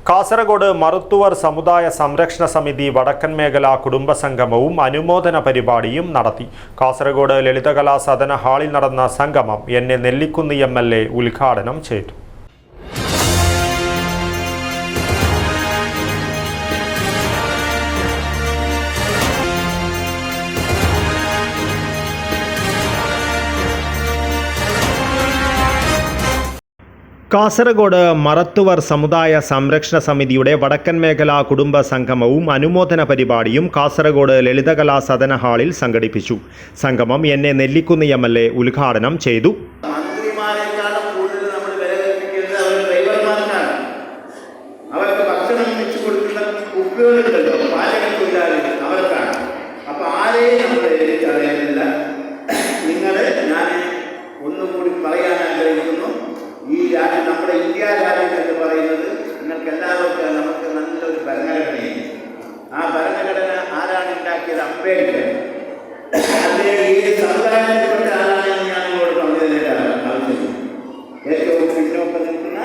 കാസർഗോഡ് മറുത്തുവർ സമുദായ സംരക്ഷണ സമിതി വടക്കൻ മേഖലാ കുടുംബസംഗമവും അനുമോദന പരിപാടിയും നടത്തി. കാസർഗോഡ് ലളിതകലാ സദന ഹാളിൽ നടന്ന സംഗമം എന്നെ നെല്ലിക്കുന്ന് MLA ഉദ്ഘാടനം ചെയ്തു. കാസർഗോഡ് മറത്തുവർ സമുദായ സംരക്ഷണ സമിതിയുടെ വടക്കൻ മേഖലാ കുടുംബ സംഗമവും അനുമോദന പരിപാടിയും കാസർഗോഡ് ലളിതകലാ സദന ഹാളിൽ സംഘടിപ്പിച്ചു. സംഗമം എന്നെ നെല്ലിക്കുന്ന് MLA ഉദ്ഘാടനം ചെയ്തു. നമ്മുടെ ഇന്ത്യ രാജ്യം എന്ന് പറയുന്നത് നിങ്ങൾക്ക് എല്ലാവർക്കും നമുക്ക് നല്ലൊരു ഭരണഘടനയാണ്. ആ ഭരണഘടന ആരാണ് ഉണ്ടാക്കിയത്? അംബേദ്കർ. അദ്ദേഹം ഈ സമുദായത്തിൽപ്പെട്ട ആളാണെന്ന് ഞാൻ നിങ്ങളോട് പറഞ്ഞതിനാണ് ആവശ്യം. ഏറ്റവും പിന്നോക്കം നിൽക്കുന്ന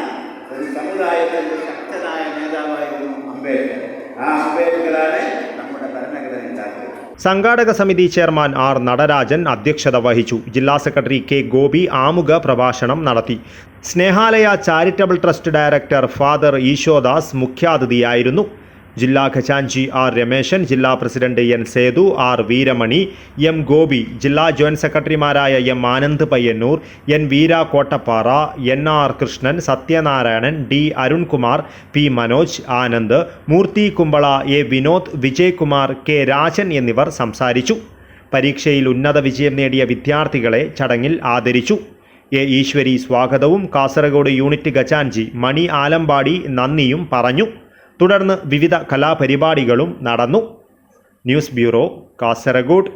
ഒരു സമുദായത്തിൻ്റെ ശക്തനായ നേതാവായിരുന്നു അംബേദ്കർ. ആ അംബേദ്കറാണ് നമ്മുടെ ഭരണഘടന ഉണ്ടാക്കിയത്. സംഘാടക സമിതി ചെയർമാൻ R. നടരാജൻ അധ്യക്ഷത വഹിച്ചു. ജില്ലാ സെക്രട്ടറി K. ഗോപി ആമുഖ പ്രഭാഷണം നടത്തി. Snehalaya charitable trust director father Eeshodas മുഖ്യാതിഥിയായിരുന്നു. ജില്ലാ ഖജാൻജി R. രമേശൻ, ജില്ലാ president N. Sethu, R. Veeramani, M. Gopi, ജില്ലാ ജോയിന്റ് സെക്രട്ടറിമാരായ M. Anand Payyanur, N. Veera Kottappara, N. R. Krishnan, Sathyanarayanan, D. Arunkumar, P. Manoj, Anand, Murthy Kumbla, A. Vinod, Vijaykumar, K. Rajan എന്നിവർ സംസാരിച്ചു. പരീക്ഷയിൽ ഉന്നത വിജയം നേടിയ വിദ്യാർത്ഥികളെ ചടങ്ങിൽ ആദരിച്ചു. A. ഈശ്വരി സ്വാഗതവും കാസർഗോഡ് യൂണിറ്റ് ഖജാൻജി മണി ആലമ്പാടി നന്ദിയും പറഞ്ഞു. തുടർന്ന് വിവിധ കലാപരിപാടികളും നടന്നു. News bureau, Kasaragod.